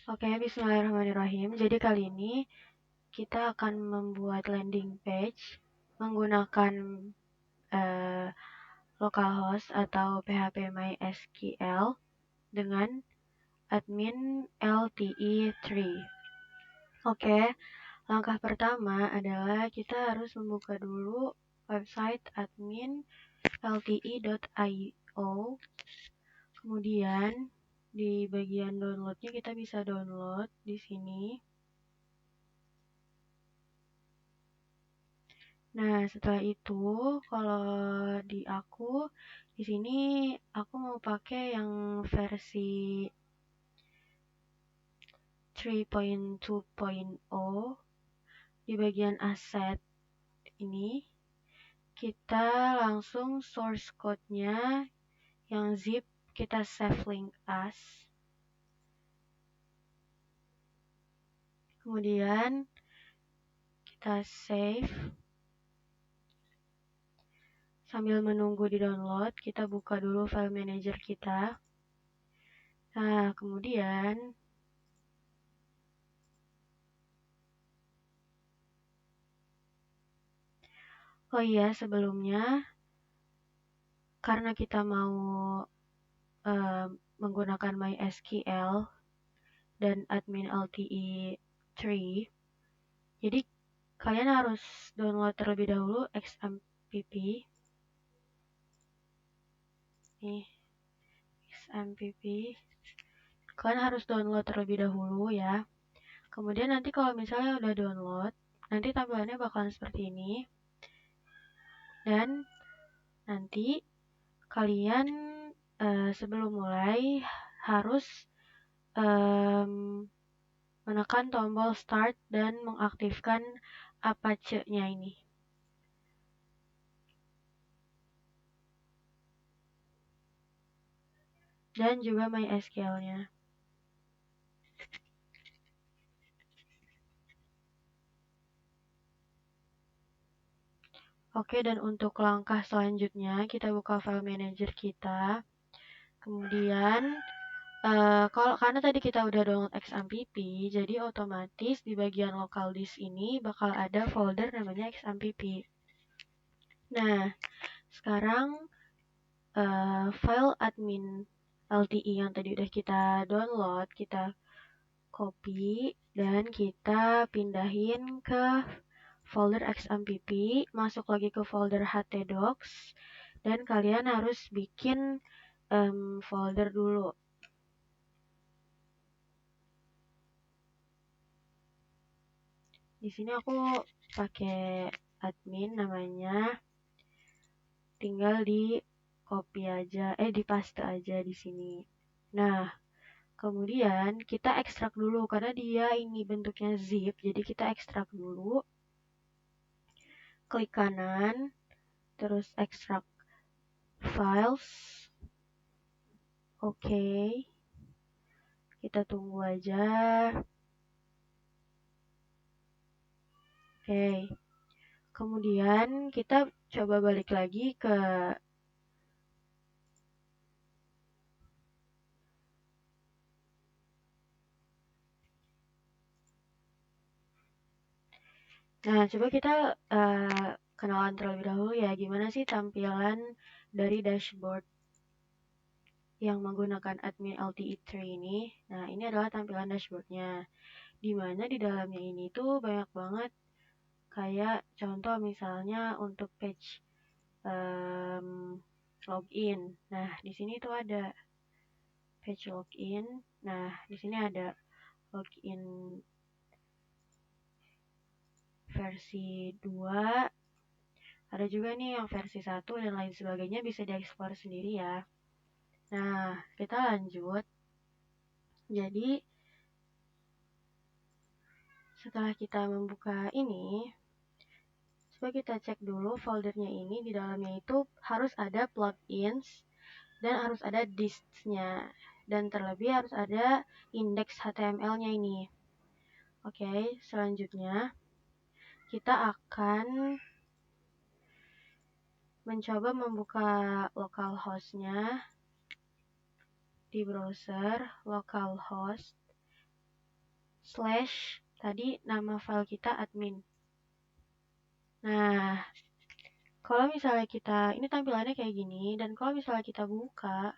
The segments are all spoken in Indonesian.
Oke, bismillahirrahmanirrahim. Jadi kali ini kita akan membuat landing page menggunakan eh, localhost atau PHP MySQL dengan admin LTE3. Oke, langkah pertama adalah kita harus membuka dulu website admin lte.io. Kemudian di bagian downloadnya kita bisa download di sini. Nah, setelah itu kalau di sini aku mau pakai yang versi 3.2.0. Di bagian aset ini kita langsung source code-nya yang zip, kita save link as. Kemudian kita save. Sambil menunggu di download, kita buka dulu file manager kita. Nah, kemudian oh iya, sebelumnya karena kita mau menggunakan MySQL dan admin LTE3, jadi kalian harus download terlebih dahulu XMPP. Nih, XMPP. Kalian harus download terlebih dahulu ya. Kemudian nanti kalau misalnya udah download, nanti tampilannya bakalan seperti ini. Dan nanti kalian sebelum mulai harus menekan tombol start dan mengaktifkan Apache-nya ini. Dan juga MySQL-nya. Oke, dan untuk langkah selanjutnya kita buka file manager kita. Kemudian karena tadi kita udah download XMPP, jadi otomatis di bagian local disk ini bakal ada folder namanya XMPP. Nah, sekarang file admin LTE yang tadi udah kita download, kita copy dan kita pindahin ke folder XMPP, masuk lagi ke folder htdocs, dan kalian harus bikin folder dulu. Di sini aku pakai admin namanya, tinggal di copy aja, di paste aja di sini. Nah, kemudian kita ekstrak dulu karena dia ini bentuknya zip, jadi kita ekstrak dulu. Klik kanan, terus ekstrak files. Oke. Kita tunggu aja. Oke. Kemudian kita coba balik lagi ke Nah, coba kita kenalan terlebih dahulu ya, gimana sih tampilan dari dashboard yang menggunakan admin LTE3 ini. Nah, ini adalah tampilan dashboardnya, dimana di dalamnya ini tuh banyak banget kayak contoh misalnya untuk page login. Nah, di sini tuh ada page login. Nah, di sini ada login versi 2. Ada juga nih yang versi 1 dan lain sebagainya, bisa dieksplor sendiri ya. Nah, kita lanjut. Jadi, setelah kita membuka ini, coba kita cek dulu foldernya ini. Di dalamnya itu harus ada plugins dan harus ada disks-nya. Dan terlebih harus ada indeks HTML-nya ini. Oke, selanjutnya kita akan mencoba membuka localhost-nya di browser localhost slash tadi nama file kita admin. Nah, kalau misalnya kita, ini tampilannya kayak gini, dan kalau misalnya kita buka,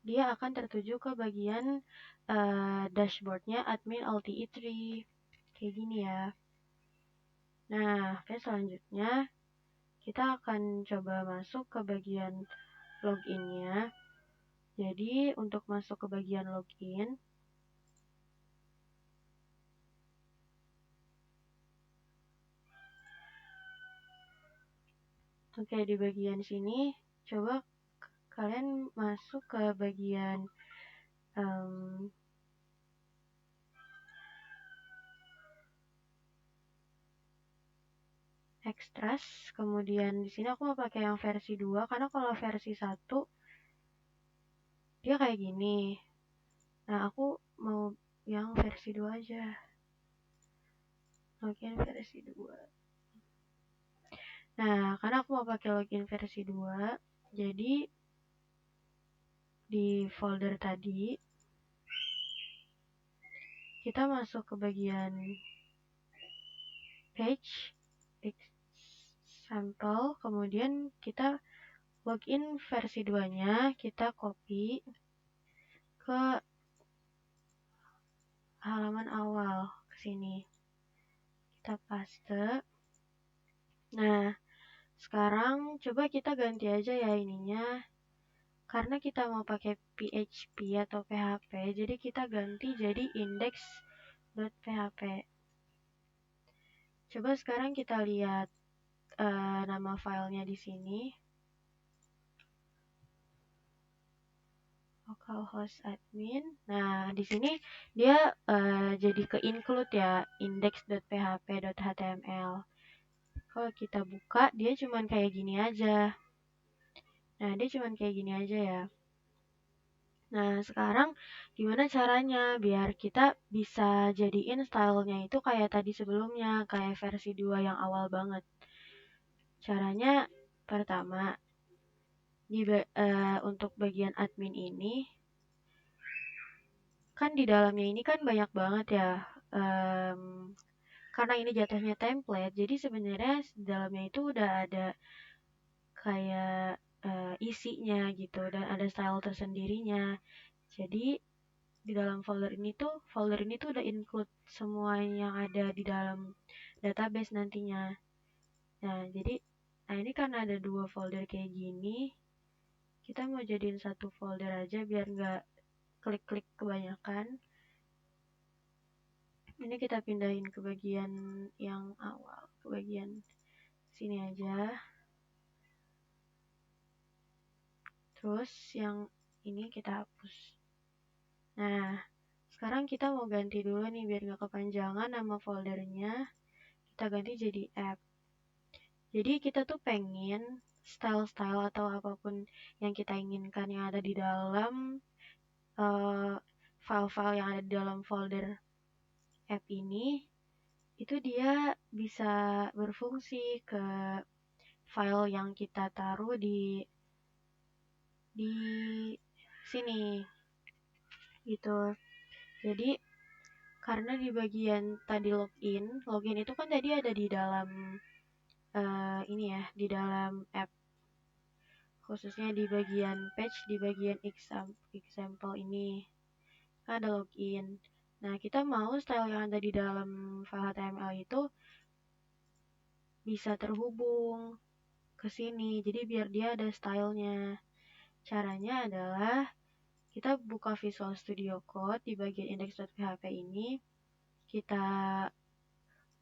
dia akan tertuju ke bagian dashboardnya admin LTE3. Kayak gini ya. Nah, oke, selanjutnya kita akan coba masuk ke bagian loginnya. Jadi, untuk masuk ke bagian login, oke, di bagian sini, coba kalian masuk ke bagian extras. Kemudian di sini aku mau pakai yang versi 2 karena kalau versi 1 dia kayak gini. Nah, aku mau yang versi 2 aja. Login versi 2. Nah, karena aku mau pakai login versi 2, jadi di folder tadi kita masuk ke bagian page example, kemudian kita login versi 2-nya, kita copy ke halaman awal ke sini. Kita paste. Nah, sekarang coba kita ganti aja ya ininya. Karena kita mau pakai PHP atau PHP, jadi kita ganti jadi index.php. Coba sekarang kita lihat nama filenya di sini. Localhost admin. Nah, di sini dia jadi ke include ya, index.php.html. Kalau kita buka, dia cuman kayak gini aja. Nah, dia cuman kayak gini aja ya. Nah, sekarang gimana caranya biar kita bisa jadiin stylenya itu kayak tadi sebelumnya, kayak versi 2 yang awal banget. Caranya pertama, untuk bagian admin ini, kan di dalamnya ini kan banyak banget ya. Karena ini jatuhnya template, jadi sebenarnya di dalamnya itu udah ada kayak isinya gitu, dan ada style tersendirinya. Jadi di dalam folder ini tuh udah include semua yang ada di dalam database nantinya. Nah, jadi ini karena ada 2 folder kayak gini, kita mau jadiin satu folder aja biar nggak klik-klik kebanyakan. Ini kita pindahin ke bagian yang awal, ke bagian sini aja. Terus yang ini kita hapus. Nah, sekarang kita mau ganti dulu nih biar nggak kepanjangan nama foldernya. Kita ganti jadi app. Jadi kita tuh pengen style-style atau apapun yang kita inginkan yang ada di dalam file-file yang ada di dalam folder app ini, itu dia bisa berfungsi ke file yang kita taruh di sini gitu. Jadi karena di bagian tadi login itu kan tadi ada di dalam ini ya, di dalam app, khususnya di bagian page, di bagian example ini ada login. Nah, kita mau style yang ada di dalam file HTML itu bisa terhubung ke sini, jadi biar dia ada stylenya. Caranya adalah kita buka Visual Studio Code di bagian index.php ini, kita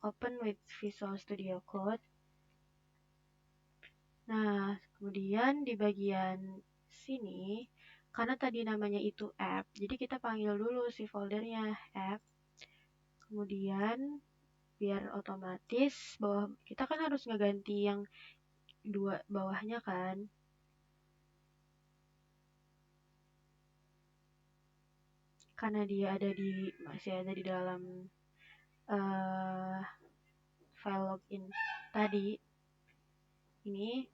open with Visual Studio Code. Nah, kemudian di bagian sini, karena tadi namanya itu app, jadi kita panggil dulu si foldernya app. Kemudian biar otomatis kita kan harus ngeganti yang 2 bawahnya kan. Karena dia masih ada di dalam file login tadi. Ini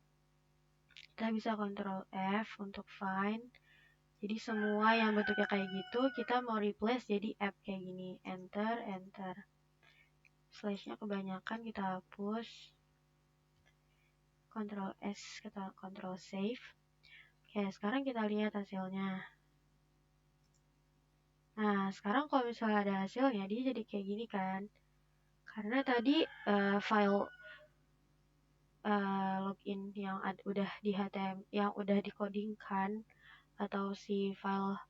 kita bisa Ctrl F untuk find. Jadi semua yang bentuknya kayak gitu kita mau replace jadi app kayak gini. Enter, enter. Slashnya kebanyakan kita hapus. Ctrl S, kita Ctrl save. Oke, sekarang kita lihat hasilnya. Nah, sekarang kalau misalnya ada hasilnya, dia jadi kayak gini kan. Karena tadi file login yang udah di HTML, yang udah dikodingkan, atau si file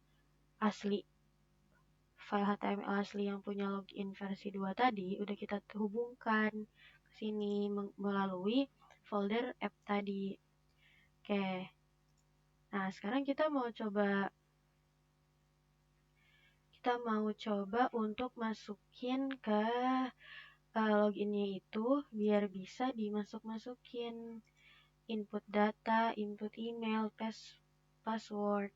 HTML asli yang punya login versi 2 tadi, udah kita hubungkan ke sini melalui folder app tadi. Oke. Nah, sekarang kita mau coba untuk masukin ke loginnya itu biar bisa dimasuk-masukin input data, input email, password,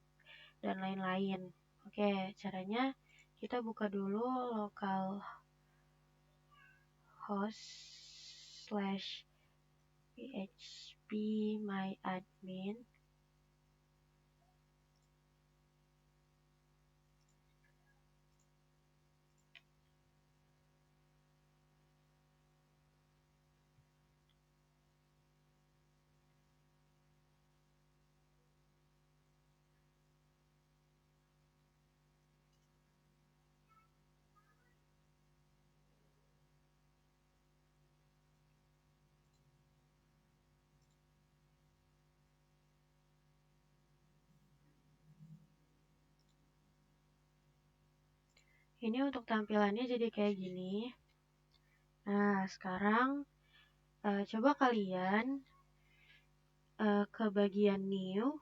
dan lain-lain. Oke, caranya kita buka dulu localhost/phpMyAdmin. Ini untuk tampilannya jadi kayak gini. Nah, sekarang coba kalian ke bagian new.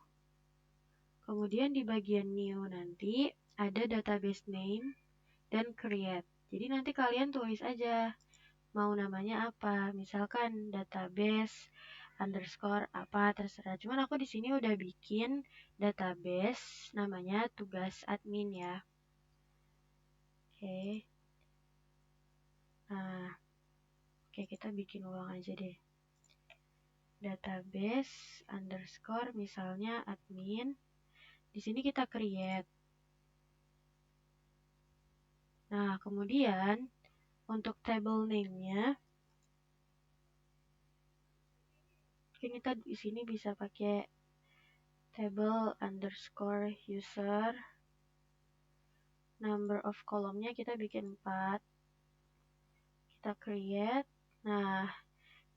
Kemudian di bagian new nanti ada database name dan create. Jadi nanti kalian tulis aja mau namanya apa. Misalkan database underscore apa terserah. Cuman aku di sini udah bikin database namanya tugas admin ya. Oke. Nah, oke kita bikin ulang aja deh. Database underscore misalnya admin. Di sini kita create. Nah, kemudian untuk table name-nya kita di sini bisa pakai table underscore user. Number of kolomnya kita bikin 4. Kita create. Nah,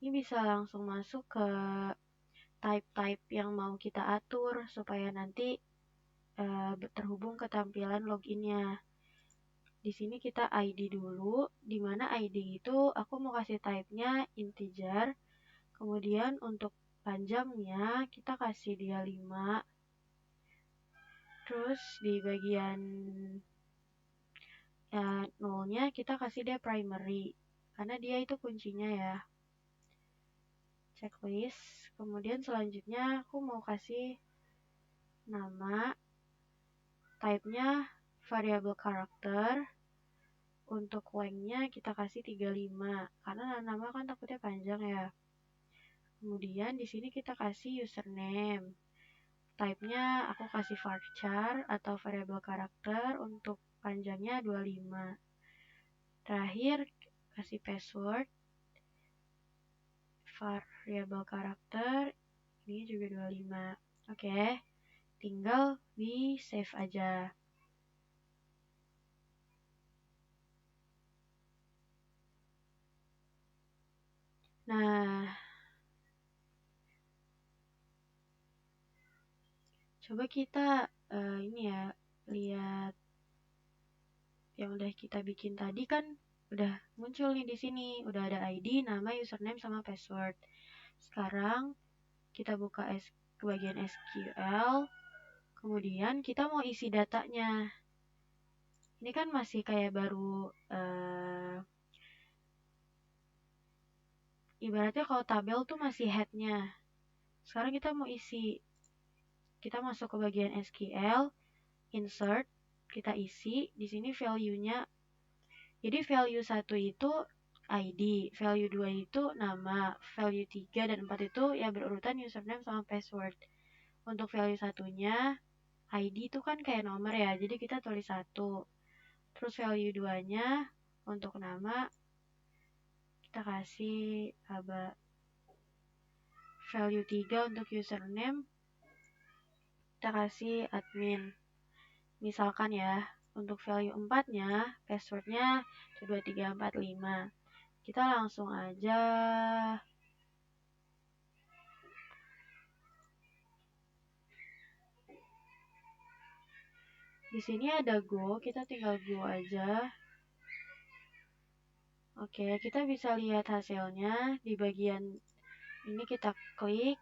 ini bisa langsung masuk ke type-type yang mau kita atur supaya nanti terhubung ke tampilan loginnya. Di sini kita ID dulu, di mana ID itu aku mau kasih type-nya integer. Kemudian untuk panjangnya kita kasih dia 5. Terus di bagian nolnya kita kasih dia primary. Karena dia itu kuncinya ya. Checklist. Kemudian selanjutnya aku mau kasih nama. Type-nya variable karakter. Untuk length-nya kita kasih 35. Karena nama kan takutnya panjang ya. Kemudian di sini kita kasih username. Type-nya aku kasih varchar atau variable karakter. Untuk panjangnya 25. Terakhir kasih password. Variable karakter ini juga 25. Oke. Tinggal di save aja. Nah, coba kita ini ya, lihat yang udah kita bikin tadi kan udah muncul nih di sini, udah ada ID, nama, username sama password. Sekarang kita buka ke bagian SQL. Kemudian kita mau isi datanya. Ini kan masih kayak baru ibaratnya kalau tabel tuh masih headnya. Sekarang kita mau isi. Kita masuk ke bagian SQL, insert, kita isi. Di sini value-nya. Jadi value 1 itu ID, value 2 itu nama, value 3 dan 4 itu ya berurutan username sama password. Untuk value satunya ID itu kan kayak nomor ya, jadi kita tulis 1. Terus value 2-nya untuk nama kita kasih aba. Value 3 untuk username kita kasih admin. Misalkan ya, untuk value 4-nya, passwordnya 12345. Kita langsung aja di sini ada go, kita tinggal go aja. Oke, kita bisa lihat hasilnya di bagian ini, kita klik.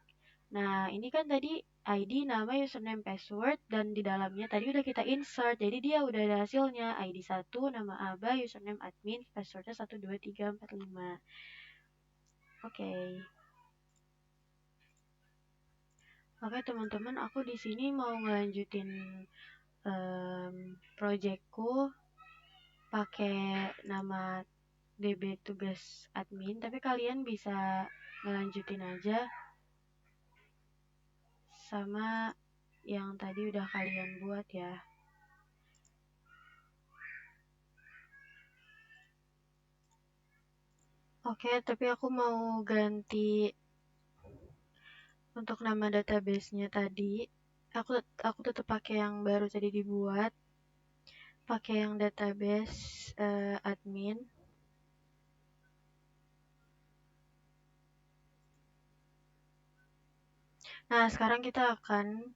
Nah, ini kan tadi ID, nama, username, password, dan di dalamnya tadi udah kita insert. Jadi dia udah ada hasilnya. ID 1, nama aba, username admin, passwordnya 12345. Oke. Oke teman-teman, aku di sini mau ngelanjutin projectku pakai nama DB tugas admin, tapi kalian bisa ngelanjutin aja sama yang tadi udah kalian buat ya. Oke, tapi aku mau ganti untuk nama database-nya tadi. Aku tetap pakai yang baru tadi dibuat, pakai yang database admin. Nah, sekarang kita akan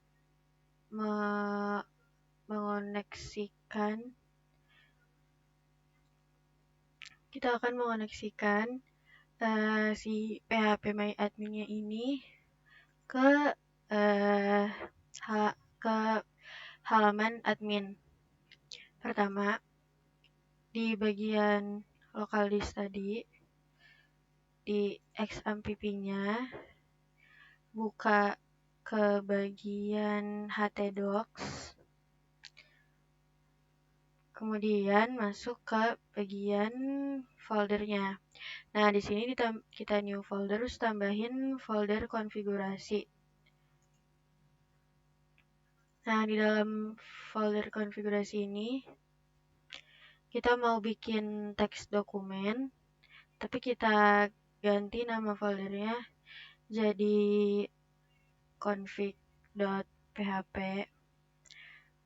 mengoneksikan si PHP My Admin-nya ini ke halaman admin. Pertama, di bagian local disk tadi, di XAMPP-nya, buka ke bagian htdocs, kemudian masuk ke bagian foldernya. Nah, di sini kita new folder, terus tambahin folder konfigurasi. Nah, di dalam folder konfigurasi ini kita mau bikin teks dokumen, tapi kita ganti nama foldernya jadi config.php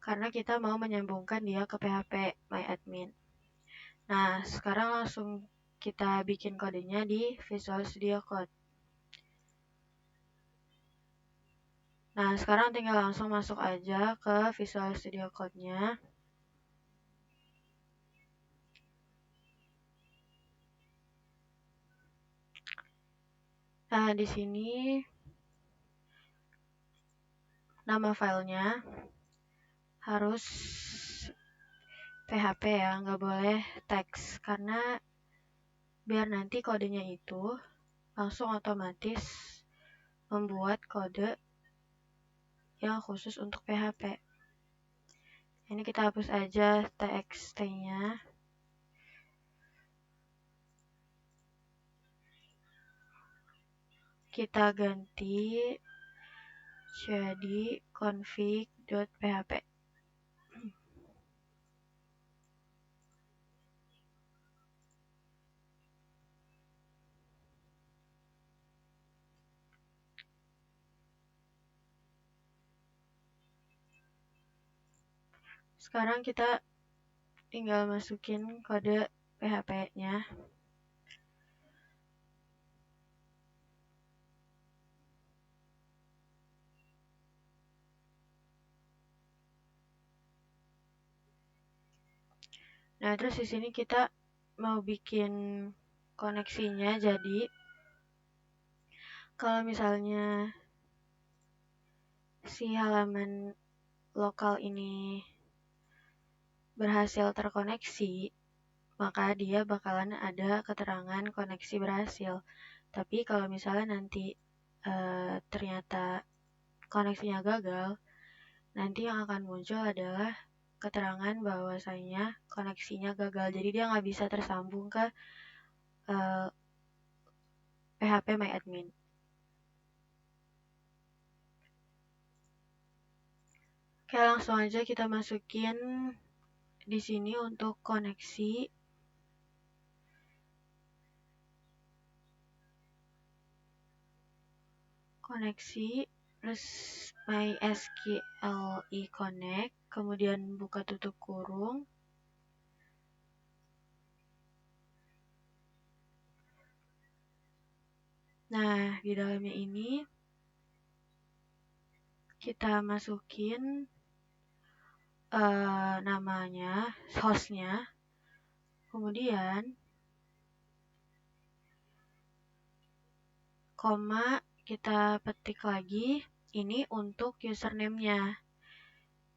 karena kita mau menyambungkan dia ke PHP My Admin. Nah, sekarang langsung kita bikin kodenya di Visual Studio Code. Nah, sekarang tinggal langsung masuk aja ke Visual Studio Code-nya. Nah, di sini nama filenya harus PHP ya, nggak boleh teks, karena biar nanti kodenya itu langsung otomatis membuat kode yang khusus untuk PHP. Ini kita hapus aja txt-nya. Kita ganti jadi config.php. Sekarang kita tinggal masukin kode PHP-nya. Nah, terus di sini kita mau bikin koneksinya, jadi kalau misalnya si halaman lokal ini berhasil terkoneksi, maka dia bakalan ada keterangan koneksi berhasil. Tapi kalau misalnya nanti ternyata koneksinya gagal, nanti yang akan muncul adalah keterangan bahwasanya koneksinya gagal. Jadi dia nggak bisa tersambung ke PHP My Admin. Oke, langsung aja kita masukin di sini untuk koneksi. Terus MySQL connect, kemudian buka tutup kurung. Nah, di dalamnya ini kita masukin namanya, hostnya, kemudian koma kita petik lagi ini untuk username-nya.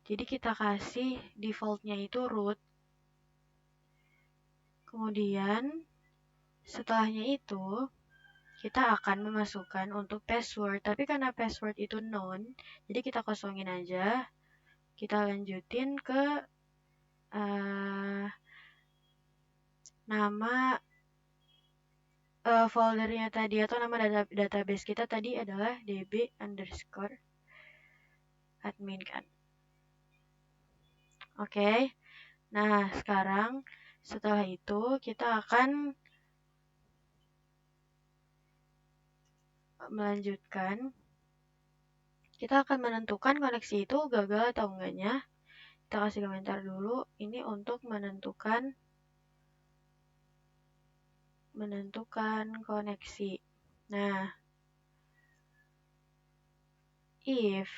Jadi kita kasih default-nya itu root. Kemudian setelahnya itu kita akan memasukkan untuk password, tapi karena password itu known, jadi kita kosongin aja. Kita lanjutin ke nama foldernya tadi, atau nama database kita tadi adalah db_admin kan. Oke. Nah, sekarang setelah itu kita akan melanjutkan. Kita akan menentukan koneksi itu gagal atau enggaknya. Kita kasih komentar dulu. Ini untuk menentukan koneksi. Nah, if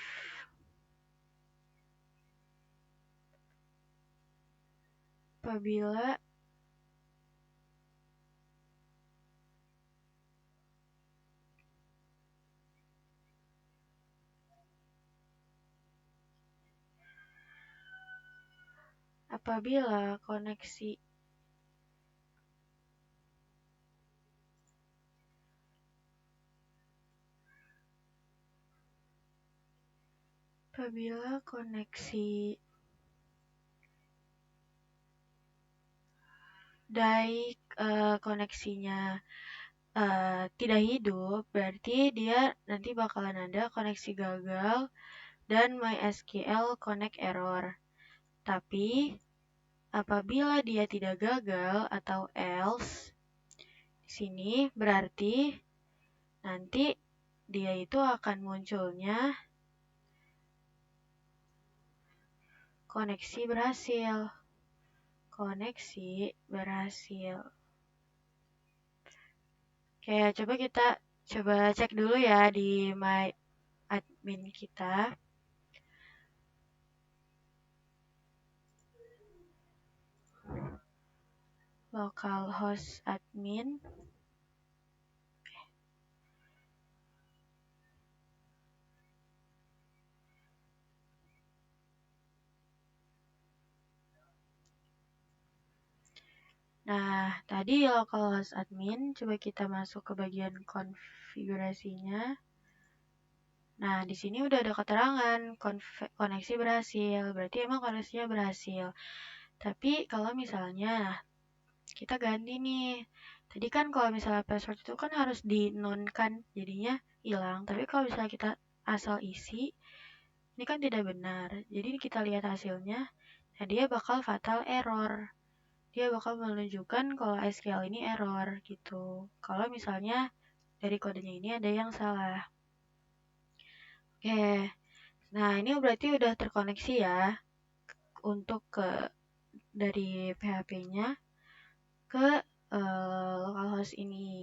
apabila koneksi koneksinya tidak hidup, berarti dia nanti bakalan ada koneksi gagal dan MySQL connect error. Tapi apabila dia tidak gagal atau else, di sini berarti nanti dia itu akan munculnya koneksi berhasil. Oke, coba kita cek dulu ya di my admin kita. Localhost admin. Nah, tadi localhost admin, coba kita masuk ke bagian konfigurasinya. Nah, di sini udah ada keterangan koneksi berhasil, berarti emang koneksinya berhasil. Tapi kalau misalnya kita ganti nih, tadi kan kalau misalnya password itu kan harus di-non-kan, jadinya hilang. Tapi kalau misalnya kita asal isi, ini kan tidak benar. Jadi kita lihat hasilnya, nah dia bakal fatal error. Dia bakal menunjukkan kalau SQL ini error gitu. Kalau misalnya dari kodenya ini ada yang salah. Oke, nah ini berarti udah terkoneksi ya untuk dari PHP-nya ke localhost ini.